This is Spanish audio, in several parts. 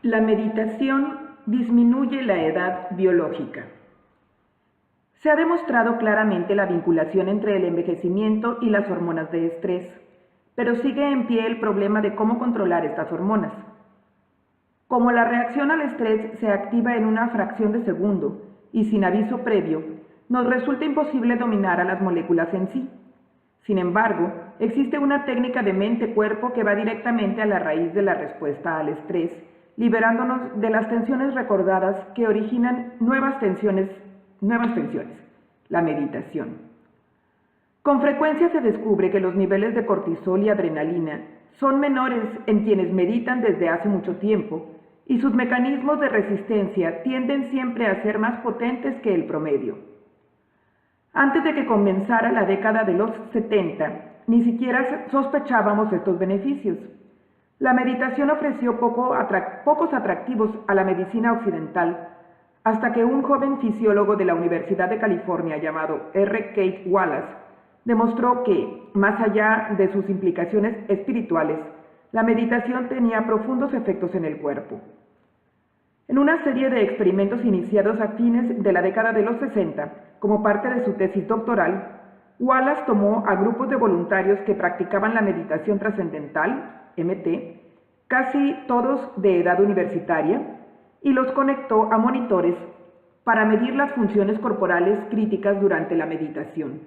La meditación disminuye la edad biológica. Se ha demostrado claramente la vinculación entre el envejecimiento y las hormonas de estrés, pero sigue en pie el problema de cómo controlar estas hormonas. Como la reacción al estrés se activa en una fracción de segundo y sin aviso previo, nos resulta imposible dominar a las moléculas en sí. Sin embargo, existe una técnica de mente-cuerpo que va directamente a la raíz de la respuesta al estrés, liberándonos de las tensiones recordadas que originan nuevas tensiones, la meditación. Con frecuencia se descubre que los niveles de cortisol y adrenalina son menores en quienes meditan desde hace mucho tiempo y sus mecanismos de resistencia tienden siempre a ser más potentes que el promedio. Antes de que comenzara la década de los 70, ni siquiera sospechábamos estos beneficios. La meditación ofreció pocos atractivos a la medicina occidental, hasta que un joven fisiólogo de la Universidad de California llamado R. Keith Wallace demostró que, más allá de sus implicaciones espirituales, la meditación tenía profundos efectos en el cuerpo. En una serie de experimentos iniciados a fines de la década de los 60, como parte de su tesis doctoral, Wallace tomó a grupos de voluntarios que practicaban la meditación trascendental, MT, casi todos de edad universitaria, y los conectó a monitores para medir las funciones corporales críticas durante la meditación.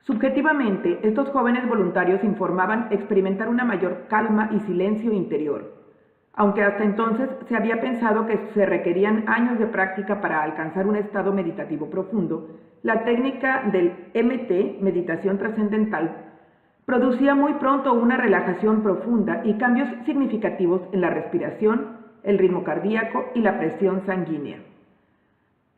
Subjetivamente, estos jóvenes voluntarios informaban experimentar una mayor calma y silencio interior, aunque hasta entonces se había pensado que se requerían años de práctica para alcanzar un estado meditativo profundo. La técnica del MT, meditación trascendental, producía muy pronto una relajación profunda y cambios significativos en la respiración, el ritmo cardíaco y la presión sanguínea.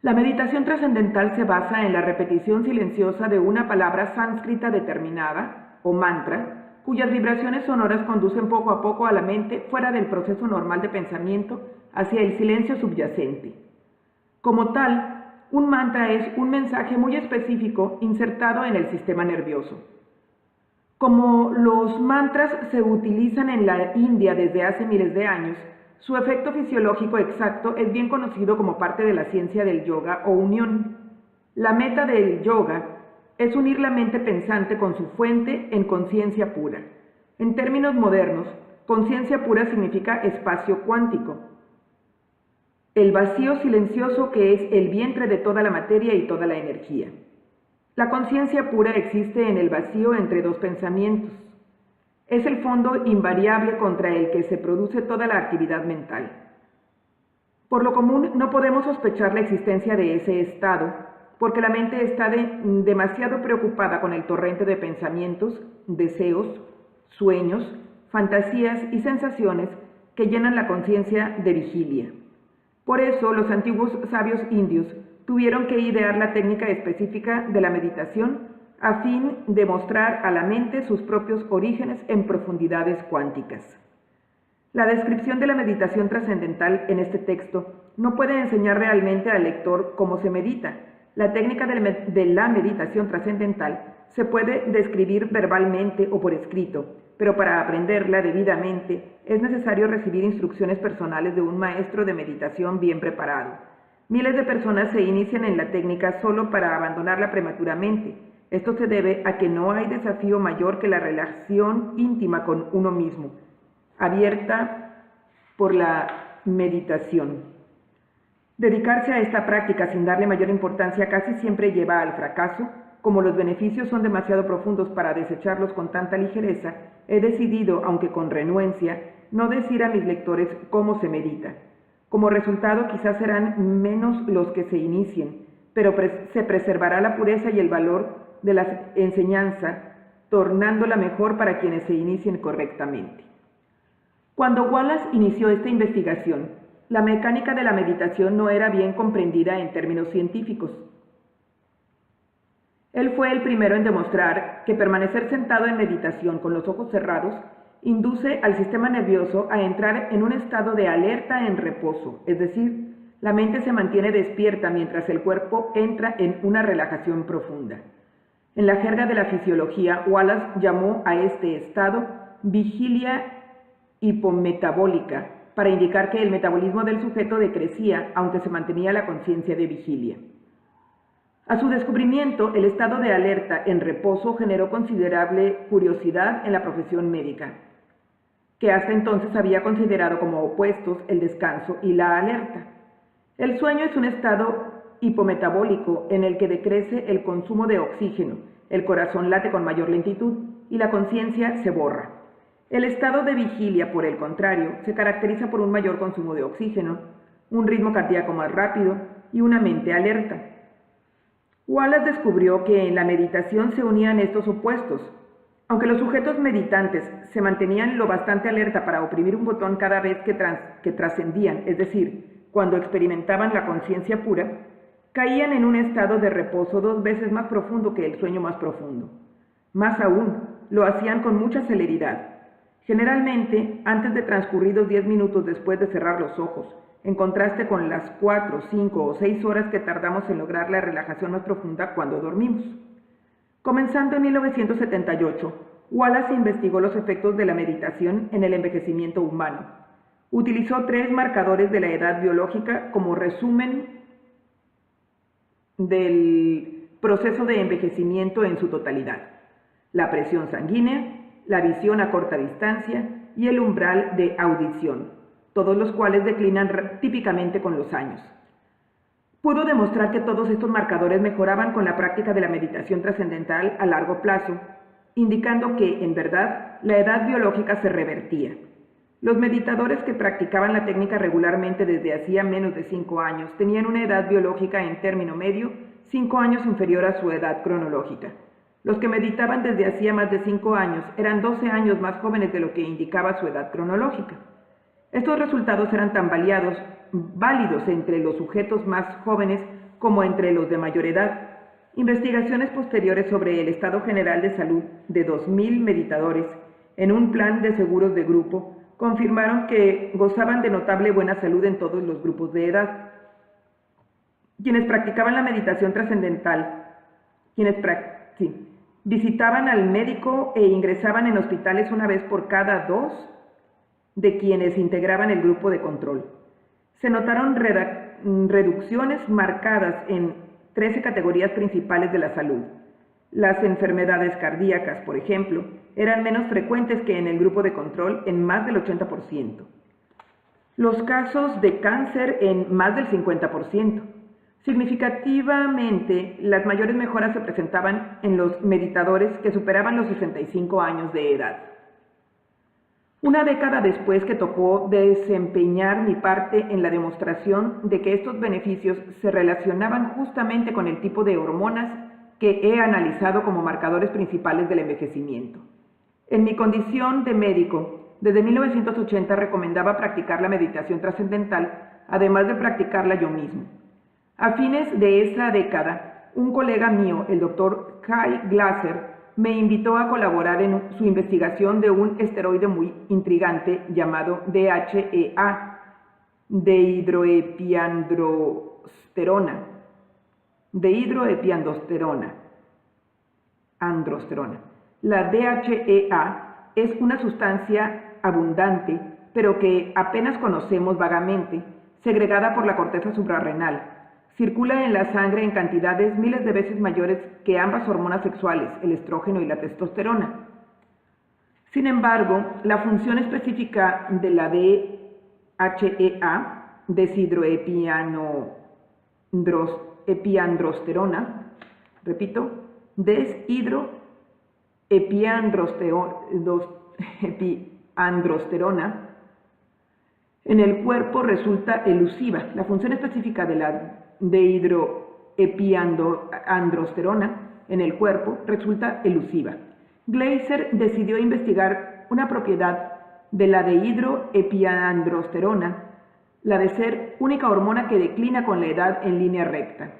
La meditación trascendental se basa en la repetición silenciosa de una palabra sánscrita determinada, o mantra, cuyas vibraciones sonoras conducen poco a poco a la mente fuera del proceso normal de pensamiento hacia el silencio subyacente. Como tal, un mantra es un mensaje muy específico insertado en el sistema nervioso. Como los mantras se utilizan en la India desde hace miles de años, su efecto fisiológico exacto es bien conocido como parte de la ciencia del yoga o unión. La meta del yoga es unir la mente pensante con su fuente en conciencia pura. En términos modernos, conciencia pura significa espacio cuántico, el vacío silencioso que es el vientre de toda la materia y toda la energía. La conciencia pura existe en el vacío entre dos pensamientos. Es el fondo invariable contra el que se produce toda la actividad mental. Por lo común, no podemos sospechar la existencia de ese estado, porque la mente está demasiado preocupada con el torrente de pensamientos, deseos, sueños, fantasías y sensaciones que llenan la conciencia de vigilia. Por eso, los antiguos sabios indios tuvieron que idear la técnica específica de la meditación a fin de mostrar a la mente sus propios orígenes en profundidades cuánticas. La descripción de la meditación trascendental en este texto no puede enseñar realmente al lector cómo se medita. La técnica de la meditación trascendental se puede describir verbalmente o por escrito, pero para aprenderla debidamente es necesario recibir instrucciones personales de un maestro de meditación bien preparado. Miles de personas se inician en la técnica solo para abandonarla prematuramente. Esto se debe a que no hay desafío mayor que la relación íntima con uno mismo, abierta por la meditación. Dedicarse a esta práctica sin darle mayor importancia casi siempre lleva al fracaso. Como los beneficios son demasiado profundos para desecharlos con tanta ligereza, he decidido, aunque con renuencia, no decir a mis lectores cómo se medita. Como resultado, quizás serán menos los que se inicien, pero se preservará la pureza y el valor de la enseñanza, tornándola mejor para quienes se inicien correctamente. Cuando Wallace inició esta investigación, la mecánica de la meditación no era bien comprendida en términos científicos. Él fue el primero en demostrar que permanecer sentado en meditación con los ojos cerrados induce al sistema nervioso a entrar en un estado de alerta en reposo, es decir, la mente se mantiene despierta mientras el cuerpo entra en una relajación profunda. En la jerga de la fisiología, Wallace llamó a este estado vigilia hipometabólica para indicar que el metabolismo del sujeto decrecía aunque se mantenía la conciencia de vigilia. A su descubrimiento, el estado de alerta en reposo generó considerable curiosidad en la profesión médica, que hasta entonces había considerado como opuestos el descanso y la alerta. El sueño es un estado hipometabólico en el que decrece el consumo de oxígeno, el corazón late con mayor lentitud y la conciencia se borra. El estado de vigilia, por el contrario, se caracteriza por un mayor consumo de oxígeno, un ritmo cardíaco más rápido y una mente alerta. Wallace descubrió que en la meditación se unían estos opuestos. Aunque los sujetos meditantes se mantenían lo bastante alerta para oprimir un botón cada vez que trascendían, es decir, cuando experimentaban la conciencia pura, caían en un estado de reposo 2 veces más profundo que el sueño más profundo. Más aún, lo hacían con mucha celeridad. Generalmente, antes de transcurridos 10 minutos después de cerrar los ojos, en contraste con las 4, 5 o 6 horas que tardamos en lograr la relajación más profunda cuando dormimos. Comenzando en 1978, Wallace investigó los efectos de la meditación en el envejecimiento humano. Utilizó 3 marcadores de la edad biológica como resumen del proceso de envejecimiento en su totalidad: la presión sanguínea, la visión a corta distancia y el umbral de audición, todos los cuales declinan típicamente con los años. Pudo demostrar que todos estos marcadores mejoraban con la práctica de la meditación trascendental a largo plazo, indicando que, en verdad, la edad biológica se revertía. Los meditadores que practicaban la técnica regularmente desde hacía menos de 5 años tenían una edad biológica en término medio 5 años inferior a su edad cronológica. Los que meditaban desde hacía más de 5 años eran 12 años más jóvenes de lo que indicaba su edad cronológica. Estos resultados eran tan válidos entre los sujetos más jóvenes como entre los de mayor edad. Investigaciones posteriores sobre el estado general de salud de 2.000 meditadores en un plan de seguros de grupo confirmaron que gozaban de notable buena salud en todos los grupos de edad. Quienes practicaban la meditación trascendental, visitaban al médico e ingresaban en hospitales una vez por cada 2 de quienes integraban el grupo de control. Se notaron reducciones marcadas en 13 categorías principales de la salud. Las enfermedades cardíacas, por ejemplo, eran menos frecuentes que en el grupo de control en más del 80%. Los casos de cáncer en más del 50%. Significativamente, las mayores mejoras se presentaban en los meditadores que superaban los 65 años de edad. Una década después que tocó desempeñar mi parte en la demostración de que estos beneficios se relacionaban justamente con el tipo de hormonas que he analizado como marcadores principales del envejecimiento. En mi condición de médico, desde 1980 recomendaba practicar la meditación trascendental, además de practicarla yo mismo. A fines de esa década, un colega mío, el Dr. Kai Glasser, me invitó a colaborar en su investigación de un esteroide muy intrigante llamado DHEA, androsterona. La DHEA es una sustancia abundante, pero que apenas conocemos vagamente, segregada por la corteza suprarrenal. Circula en la sangre en cantidades miles de veces mayores que ambas hormonas sexuales, el estrógeno y la testosterona. Sin embargo, la función específica de la DHEA, deshidroepiandrosterona, deshidroepiandrosterona, en el cuerpo resulta elusiva. La función específica de la dehidroepiandrosterona en el cuerpo resulta elusiva. Gleiser decidió investigar una propiedad de la dehidroepiandrosterona, la de ser única hormona que declina con la edad en línea recta.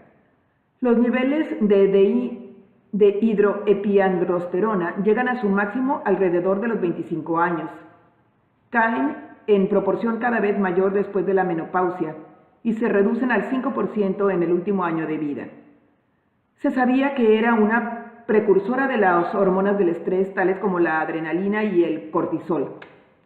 Los niveles de dehidroepiandrosterona llegan a su máximo alrededor de los 25 años. Caen en proporción cada vez mayor después de la menopausia y se reducen al 5% en el último año de vida. Se sabía que era una precursora de las hormonas del estrés, tales como la adrenalina y el cortisol.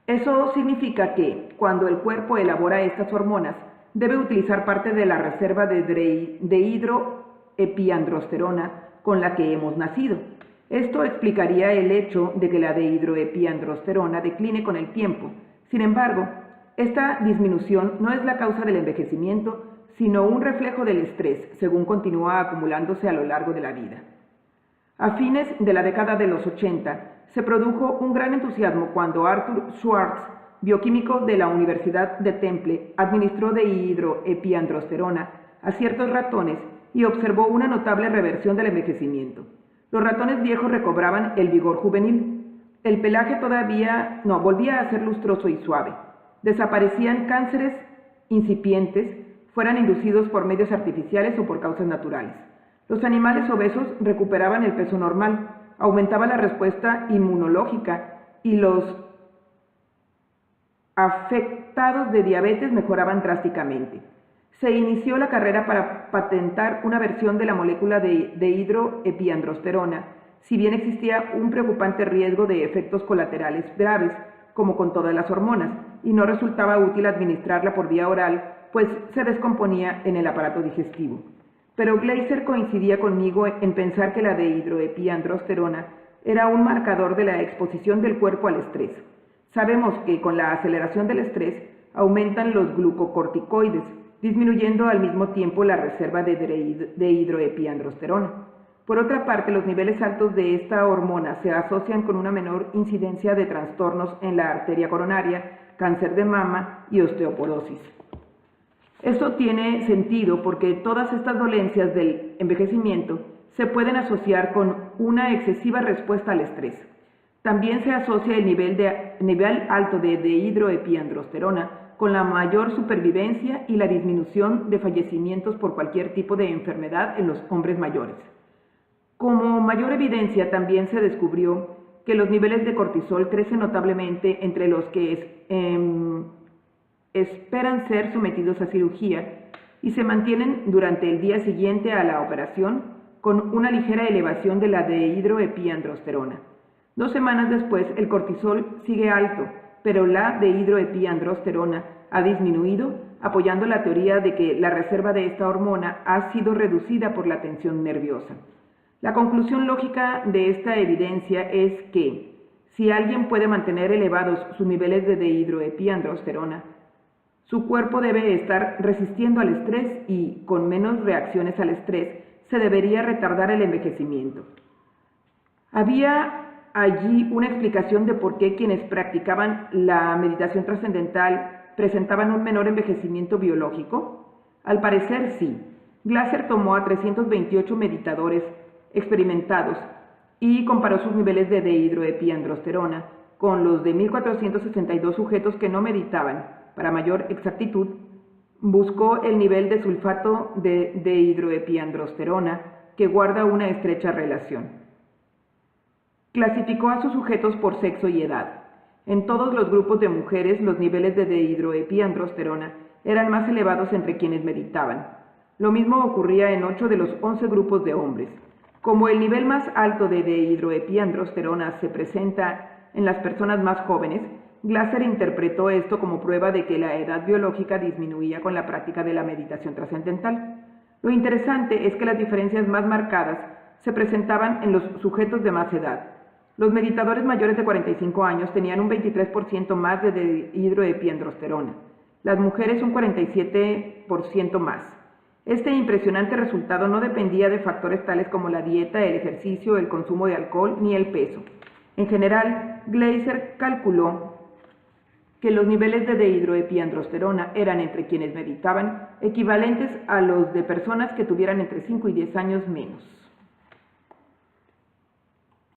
Eso significa que, cuando el cuerpo elabora estas hormonas, debe utilizar parte de la reserva de dehidroepiandrosterona con la que hemos nacido. Esto explicaría el hecho de que la dehidroepiandrosterona decline con el tiempo. Sin embargo, esta disminución no es la causa del envejecimiento, sino un reflejo del estrés, según continúa acumulándose a lo largo de la vida. A fines de la década de los 80, se produjo un gran entusiasmo cuando Arthur Schwartz, bioquímico de la Universidad de Temple, administró dehidroepiandrosterona a ciertos ratones y observó una notable reversión del envejecimiento. Los ratones viejos recobraban el vigor juvenil. El pelaje volvía a ser lustroso y suave. Desaparecían cánceres incipientes, fueran inducidos por medios artificiales o por causas naturales. Los animales obesos recuperaban el peso normal, aumentaba la respuesta inmunológica y los afectados de diabetes mejoraban drásticamente. Se inició la carrera para patentar una versión de la molécula de dehidroepiandrosterona, si bien existía un preocupante riesgo de efectos colaterales graves, como con todas las hormonas, y no resultaba útil administrarla por vía oral, pues se descomponía en el aparato digestivo. Pero Gleiser coincidía conmigo en pensar que la dehidroepiandrosterona era un marcador de la exposición del cuerpo al estrés. Sabemos que con la aceleración del estrés aumentan los glucocorticoides, disminuyendo al mismo tiempo la reserva de dehidroepiandrosterona. Por otra parte, los niveles altos de esta hormona se asocian con una menor incidencia de trastornos en la arteria coronaria, cáncer de mama y osteoporosis. Esto tiene sentido porque todas estas dolencias del envejecimiento se pueden asociar con una excesiva respuesta al estrés. También se asocia el nivel alto de dehidroepiandrosterona con la mayor supervivencia y la disminución de fallecimientos por cualquier tipo de enfermedad en los hombres mayores. Como mayor evidencia, también se descubrió que los niveles de cortisol crecen notablemente entre los que esperan ser sometidos a cirugía y se mantienen durante el día siguiente a la operación con una ligera elevación de la dehidroepiandrosterona. 2 semanas después, el cortisol sigue alto, pero la dehidroepiandrosterona ha disminuido, apoyando la teoría de que la reserva de esta hormona ha sido reducida por la tensión nerviosa. La conclusión lógica de esta evidencia es que, si alguien puede mantener elevados sus niveles de dehidroepiandrosterona, su cuerpo debe estar resistiendo al estrés y, con menos reacciones al estrés, se debería retardar el envejecimiento. Había allí una explicación de por qué quienes practicaban la meditación trascendental presentaban un menor envejecimiento biológico. Al parecer sí. Glasser tomó a 328 meditadores experimentados y comparó sus niveles de dehidroepiandrosterona con los de 1.462 sujetos que no meditaban. Para mayor exactitud, buscó el nivel de sulfato de dehidroepiandrosterona, que guarda una estrecha relación. Clasificó a sus sujetos por sexo y edad. En todos los grupos de mujeres, los niveles de dehidroepiandrosterona eran más elevados entre quienes meditaban. Lo mismo ocurría en 8 de los 11 grupos de hombres. Como el nivel más alto de dehidroepiandrosterona se presenta en las personas más jóvenes, Glasser interpretó esto como prueba de que la edad biológica disminuía con la práctica de la meditación trascendental. Lo interesante es que las diferencias más marcadas se presentaban en los sujetos de más edad. Los meditadores mayores de 45 años tenían un 23% más de dehidroepiandrosterona, las mujeres un 47% más. Este impresionante resultado no dependía de factores tales como la dieta, el ejercicio, el consumo de alcohol ni el peso. En general, Gleiser calculó que los niveles de dehidroepiandrosterona eran entre quienes meditaban equivalentes a los de personas que tuvieran entre 5 y 10 años menos.